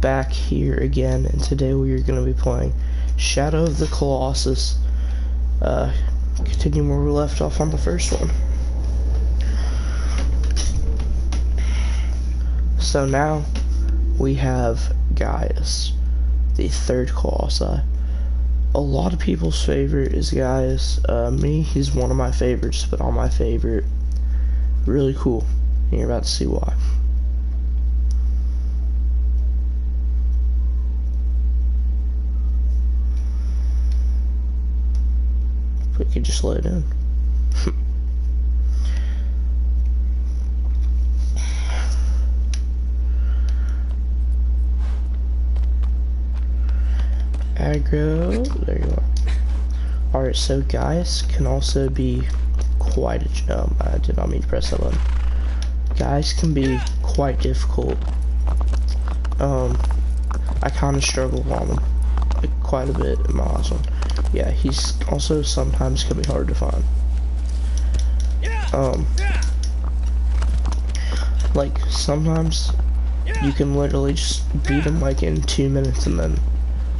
Back here again, and today we are going to be playing Shadow of the Colossus. Continuing where we left off on the first one. So now we have Gaius, the third Colossi. A lot of people's favorite is Gaius. Me, he's one of my favorites, but not my favorite. Really cool, and you're about to see why. We could just let it in. Aggro, there you are. Alright, so Gaius can also be quite a I did not mean to press that button. Gaius can be quite difficult. I kinda struggled on him quite a bit in my last one. Yeah, he's also sometimes can be hard to find. Like sometimes you can literally just beat him like in 2 minutes, and then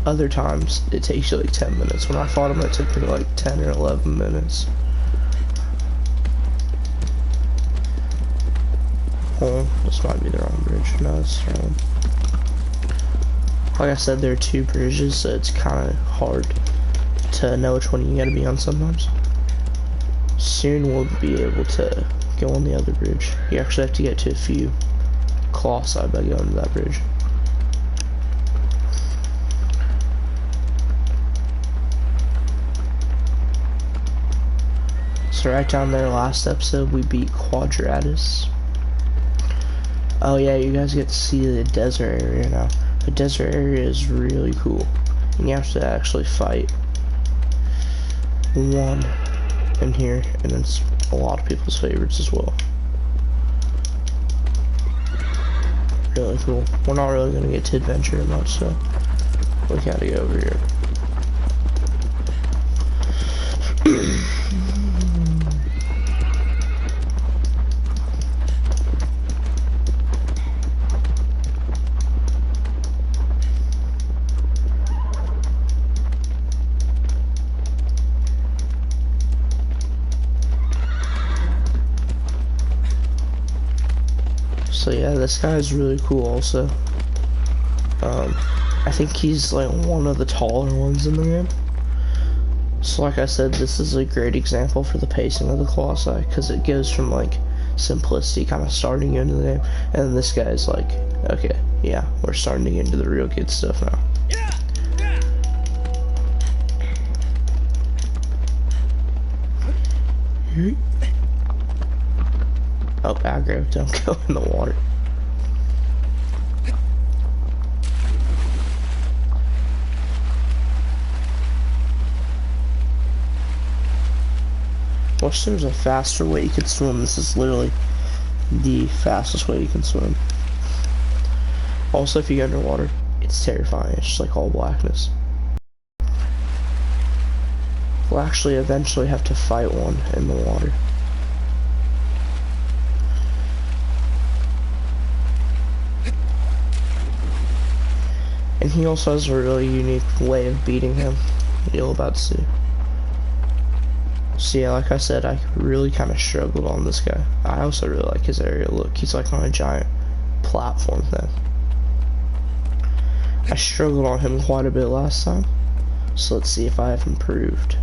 other times it takes you like 10 minutes. When I fought him, it took me like 10 or 11 minutes. Oh, this might be the wrong bridge. No, it's wrong. Like I said, there are two bridges, so it's kind of hard to know which one you gotta be on sometimes. Soon we'll be able to go on the other bridge. You actually have to get to a few colossi by going to that bridge. So right down there, last episode we beat Quadratus. Oh yeah, you guys get to see the desert area now. The desert area is really cool, and you have to actually fight one in here, and it's a lot of people's favorites as well. Really cool. We're not really gonna get to adventure much, so we gotta go over here. So yeah, this guy is really cool also. I think he's like one of the taller ones in the game. So like I said, this is a great example for the pacing of the Colossi, because it goes from like simplicity kind of starting into the game, and then this guy's like, okay, yeah, we're starting to get into the real good stuff now. Oh, aggro, don't go in the water. Wish there was a faster way you could swim. This is literally the fastest way you can swim. Also, if you get underwater, it's terrifying. It's just like all blackness. We'll actually eventually have to fight one in the water. And he also has a really unique way of beating him. You'll about to see. So yeah, like I said, I really kind of struggled on this guy. I also really like his area. Look, he's like on a giant platform thing. I struggled on him quite a bit last time. So let's see if I have improved.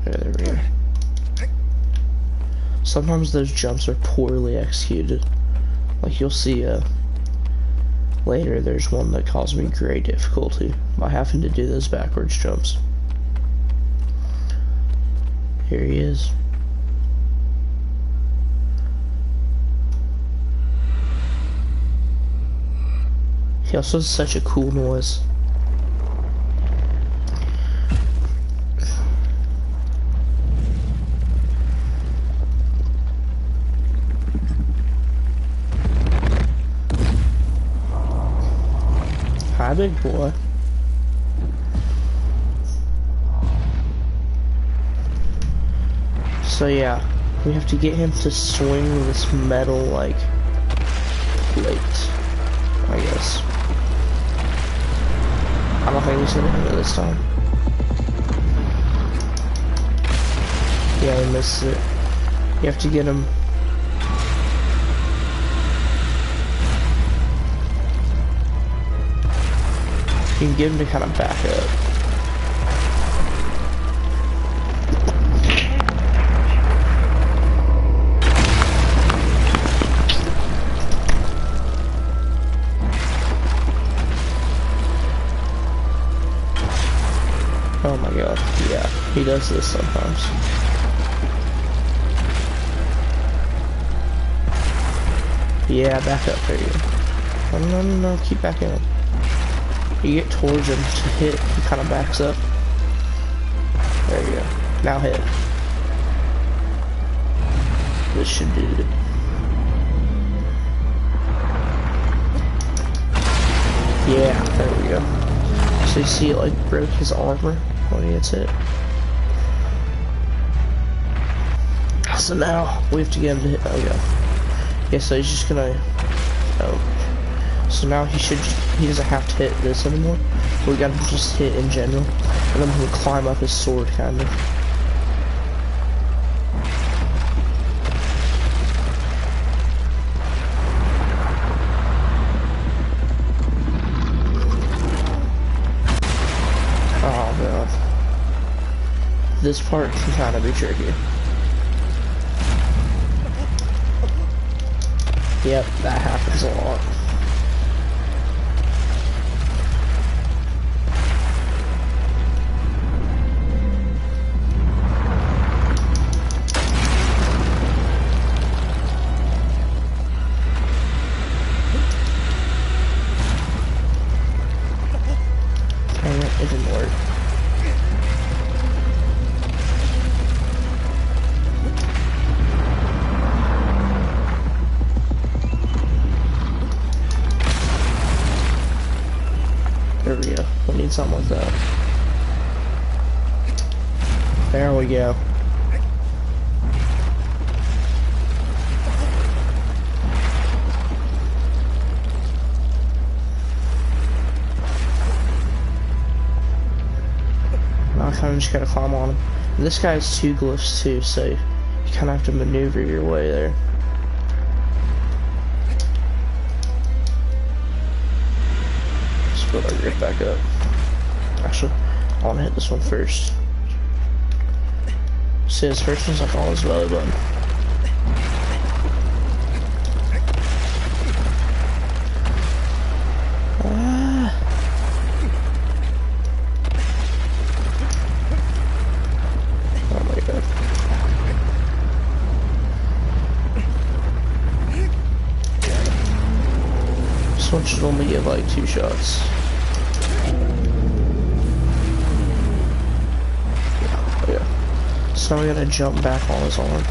There we go. Sometimes those jumps are poorly executed. Like you'll see later, there's one that caused me great difficulty by having to do those backwards jumps. Here he is. He also has such a cool noise. Hi, big boy. So yeah, we have to get him to swing this metal, like, plate, I guess. I don't think he's gonna hit it this time. Yeah, he missed it. You have to get him. You can get him to kind of back up. Oh my god, yeah, he does this sometimes. Yeah, back up, there you go. Oh, no, keep backing up. You get towards him to hit, he kind of backs up. There you go. Now hit. This should do it. Yeah, there we go. So you see it like broke his armor when he gets hit. So now we have to get him to hit. Oh yeah. Yeah, so he's just gonna. Oh. So now he doesn't have to hit this anymore. We gotta just hit in general, and then he'll climb up his sword, kind of. Oh god. This part can kind of be tricky. Yep, that happens a lot. It didn't work. There we go. We need something like that. There we go. Now I kind of just gotta climb on him. And this guy has 2 glyphs too, so you kind of have to maneuver your way there. Build our grip back up. Actually, I want to hit this one first. See, his first one's like on his belly button. Oh my god. This one should only give like 2 shots. So we gotta jump back on his arm.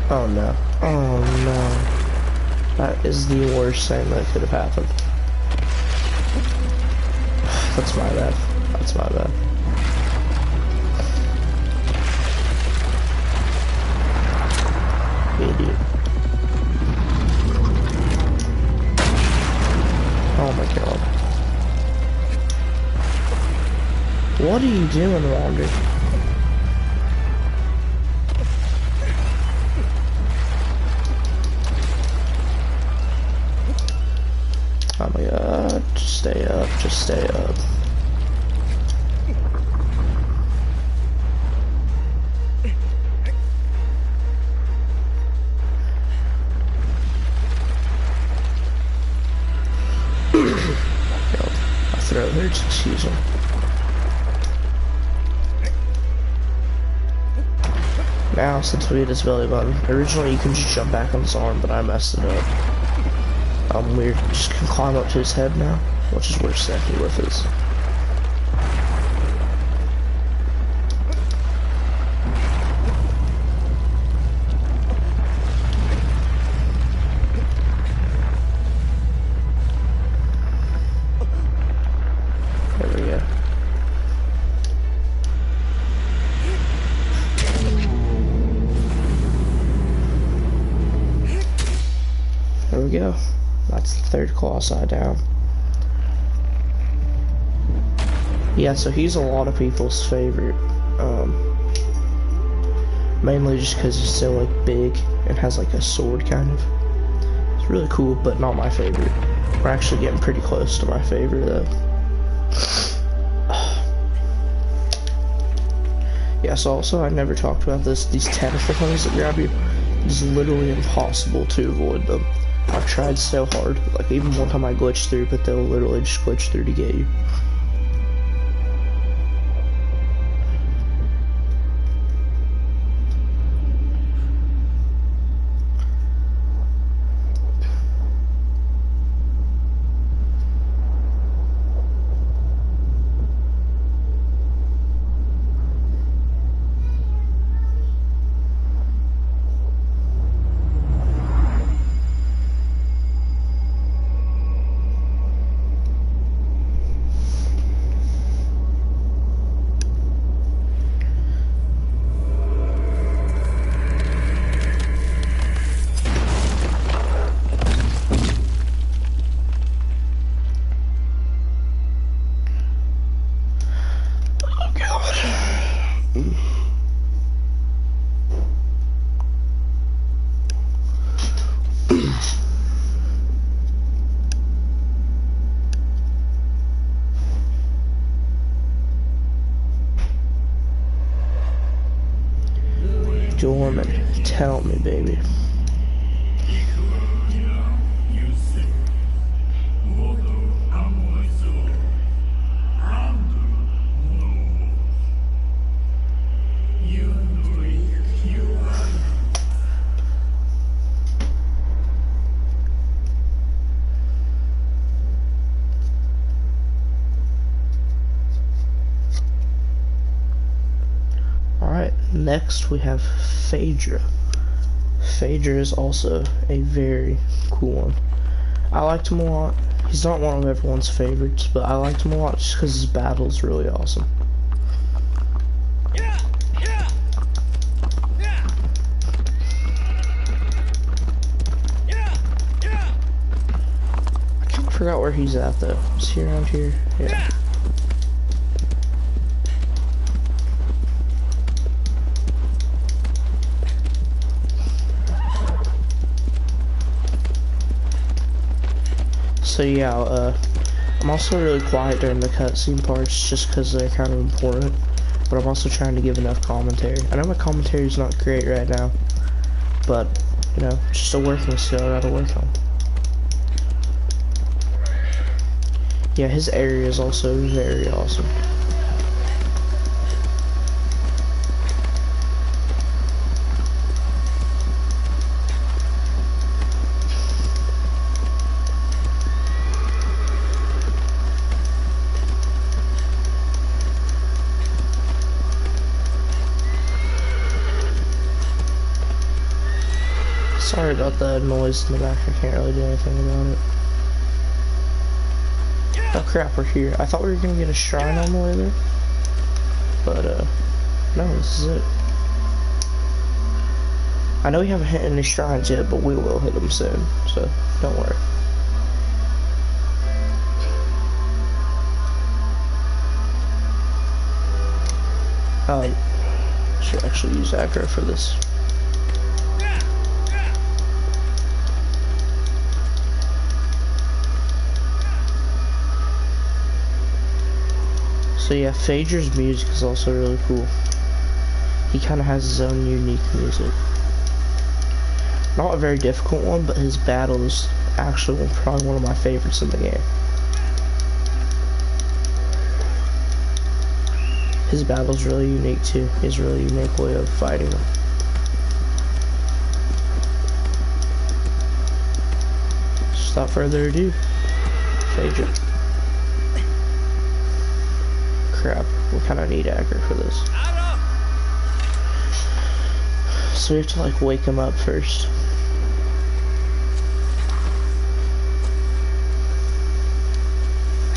Oh no. Oh no. That is the worst thing that could have happened. That's my bad. That's my bad. Idiot. Oh my god. What are you doing, Wander? Oh my god, just stay up, just stay up. My throat hurts, excuse me. Now, since we hit his belly button, originally you can just jump back on his arm, but I messed it up. We just can climb up to his head now, which is where Stephanie Whiff is. go. That's the third colossi down. Yeah, so he's a lot of people's favorite. Mainly just because he's so like big and has like a sword kind of. It's really cool, but not my favorite. We're actually getting pretty close to my favorite though. Yeah, so also I never talked about this. These tentacle things that grab you, it's literally impossible to avoid them. I've tried so hard. Like even one time I glitched through, but they'll literally just glitch through to get you. Dorman, tell me, baby. Next we have Phaedra. Phaedra is also a very cool one. I liked him a lot. He's not one of everyone's favorites, but I liked him a lot just because his battle is really awesome. I kind of forgot where he's at though. Is he around here? Yeah. So yeah, I'm also really quiet during the cutscene parts just because they're kind of important, but I'm also trying to give enough commentary. I know my commentary is not great right now, but, you know, just a working skill I gotta work on. Yeah, his area is also very awesome. Sorry about the noise in the back, I can't really do anything about it. Oh crap, we're here. I thought we were gonna get a shrine on the way there. But, no, this is it. I know we haven't hit any shrines yet, but we will hit them soon, so don't worry. Should actually use aggro for this. So yeah, Phaedra's music is also really cool. He kind of has his own unique music. Not a very difficult one, but his battle is actually probably one of my favorites in the game. His battle's really unique too. He has a really unique way of fighting them. Just without further ado, Phaedra. Crap, we kind of need aggro for this. So we have to like wake him up first.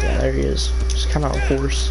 Yeah, there he is. Just kind of a horse.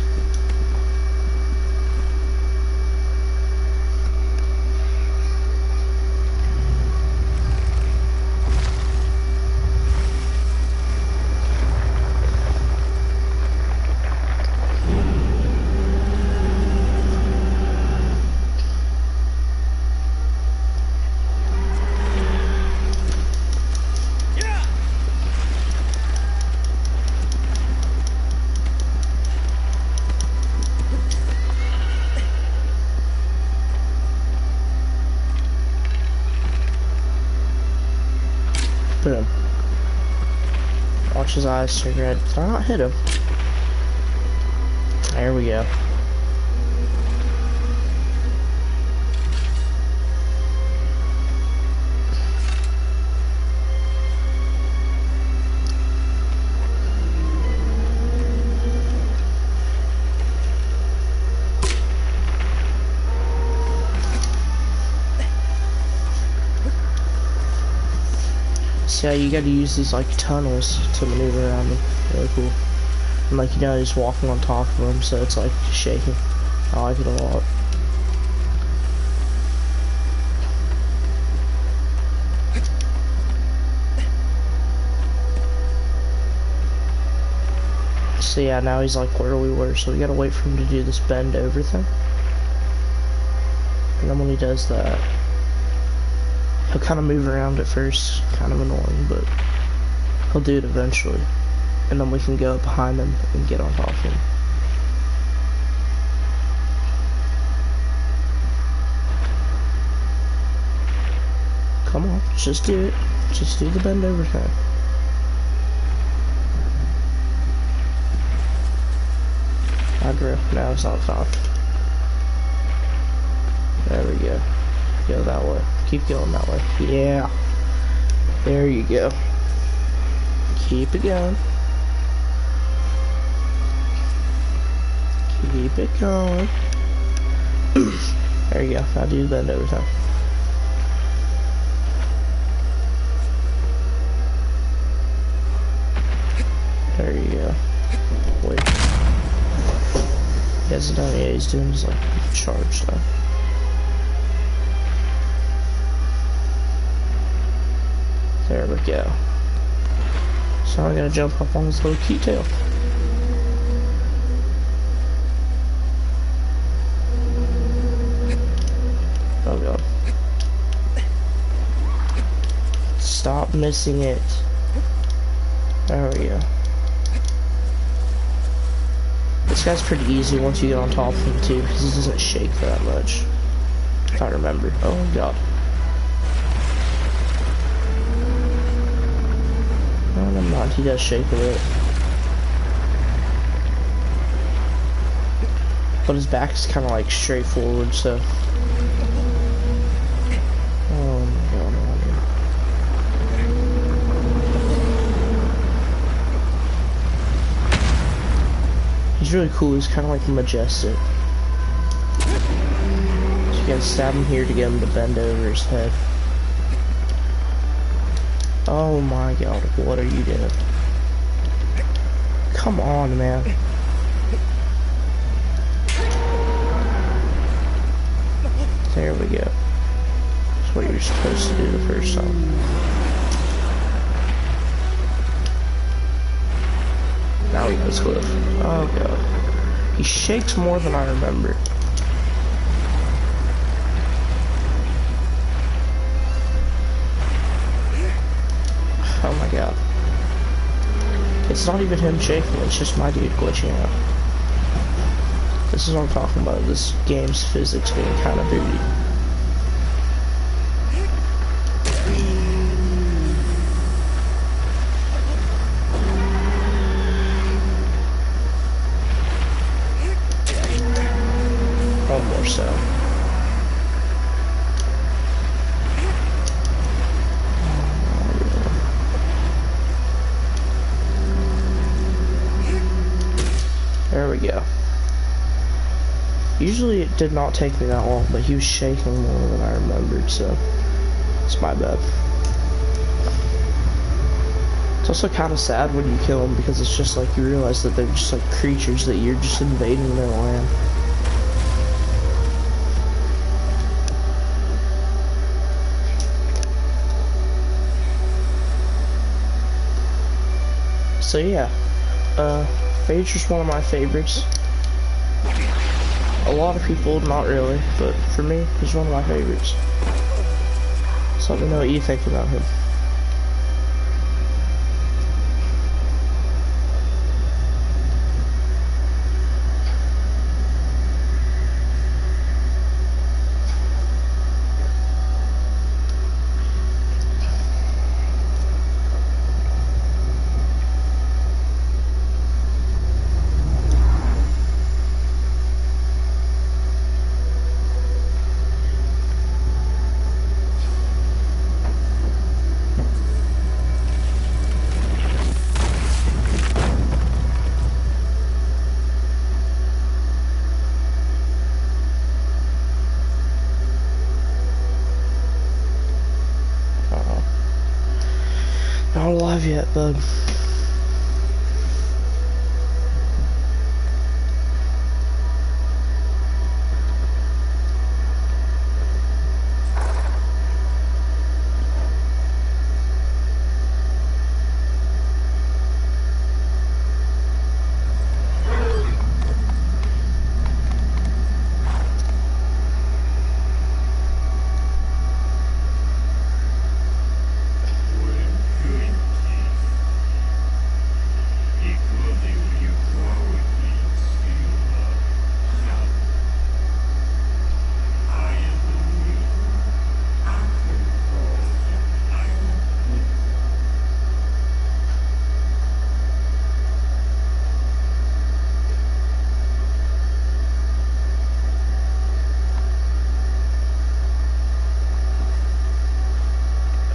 Boom. Watch his eyes turn red. Did I not hit him? There we go. So yeah, you gotta use these like tunnels to maneuver around them. Really cool. And like, you know, he's walking on top of them, so it's like shaking. I like it a lot. So yeah, now he's like where we were, so we gotta wait for him to do this bend over thing. And then when he does that, he'll kind of move around at first, kind of annoying, but he'll do it eventually. And then we can go behind him and get on top of him. Come on, just do it. Just do the bend over thing. I grew. Now it's not time. There we go. Go that way. Keep going that way. Yeah. There you go. Keep it going. Keep it going. There you go. Now do the bend over time. There you go. Wait. He hasn't done it yet. He's doing his like charge though. There we go. So I'm gonna jump up on his little cute tail. Oh god. Stop missing it. There we go. This guy's pretty easy once you get on top of him too, because he doesn't shake that much. If I remember. Oh god. Oh, never mind, he does shake a bit. But his back is kind of like straightforward, so. Oh my god, he's really cool, he's kind of like majestic. So you gotta stab him here to get him to bend over his head. Oh my god, what are you doing? Come on, man. There we go. That's what you're supposed to do the first time. Now he goes cliff. Oh god. He shakes more than I remember. Oh my god. It's not even him shaking, it's just my dude glitching out. This is what I'm talking about, this game's physics being kind of booty. One more so. There we go. Usually it did not take me that long, but he was shaking more than I remembered, so it's my bad. It's also kind of sad when you kill them, because it's just like you realize that they're just like creatures that you're just invading their land. So yeah, Phaedra's one of my favorites. A lot of people, not really, but for me, he's one of my favorites. So let me know what you think about him. alive yet, bud.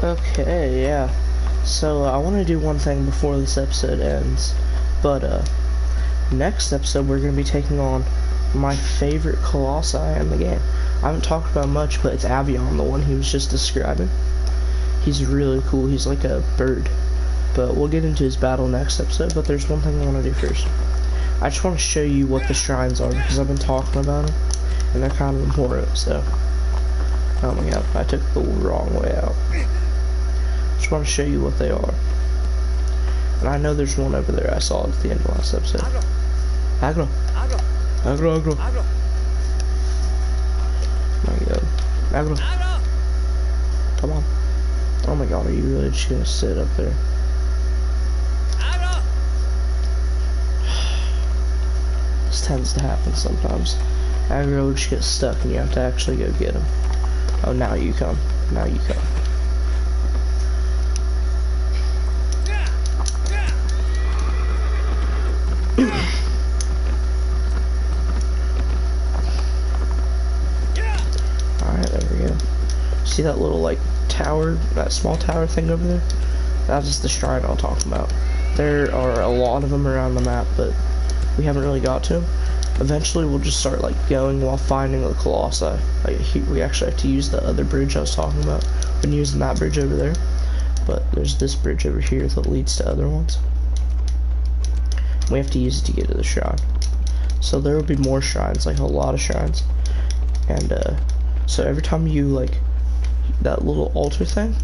Okay, yeah. So I want to do one thing before this episode ends, but next episode we're going to be taking on my favorite colossi in the game. I haven't talked about much, but it's Avion, the one he was just describing. He's really cool. He's like a bird, but we'll get into his battle next episode. But there's one thing I want to do first. I just want to show you what the shrines are because I've been talking about them, and they're kind of important. So, oh my god, I took the wrong way out. Just want to show you what they are. And I know there's one over there I saw at the end of last episode. Agro. Agro. My god. Agro. Come on. Oh my god, are you really just gonna sit up there? This tends to happen sometimes. Agro will just get stuck and you have to actually go get him. Oh, now you come. Now you come. Alright, there we go. See that little like tower, that small tower thing over there? That is the shrine I'll talk about. There are a lot of them around the map, but we haven't really got to them. Eventually we'll just start like going while finding the colossi. Like we actually have to use the other bridge I was talking about. We've been using that bridge over there, but there's this bridge over here that leads to other ones. We have to use it to get to the shrine. So there will be more shrines, like a lot of shrines. And so every time you like that little altar thing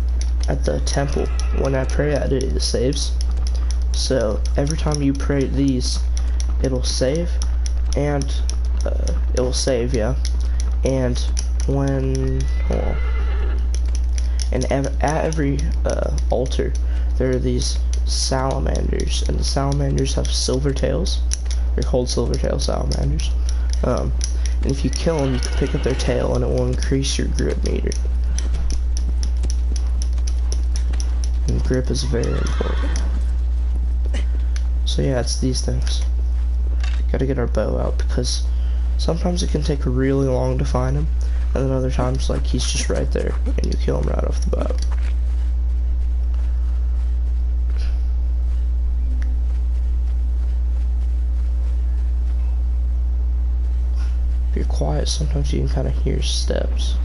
at the temple, when I pray at it, it saves. So every time you pray these, it'll save, and it will save, yeah. And when, hold on. And at every altar, there are these salamanders, and the salamanders have silver tails. They're called silvertail salamanders. And if you kill them, you can pick up their tail, and it will increase your grip meter. And grip is very important. So yeah, it's these things. Gotta get our bow out because sometimes it can take really long to find him, and then other times like he's just right there and you kill him right off the bat. If you're quiet, sometimes you can kind of hear steps.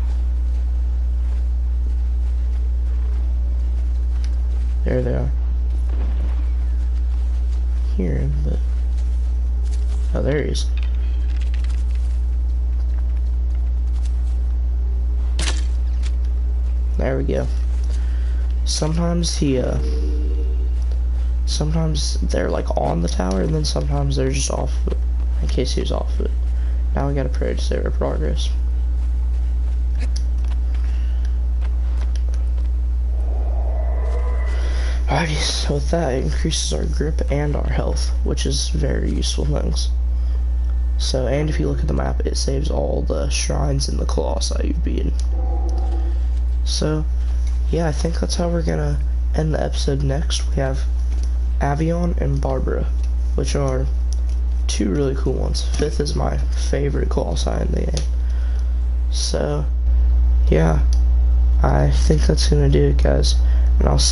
There they are. Hear him, but oh, there he is. There we go. Sometimes sometimes they're like on the tower, and then sometimes they're just off of it. In case he was off of it. Now we gotta pray to save our progress. Alrighty, so with that, it increases our grip and our health, which is very useful things. So, and if you look at the map, it saves all the shrines in the colossi you've beaten. So, yeah, I think that's how we're gonna end the episode next. We have Avion and Barbara, which are two really cool ones. Fifth is my favorite colossi in the game. So, yeah, I think that's gonna do it, guys. And I'll see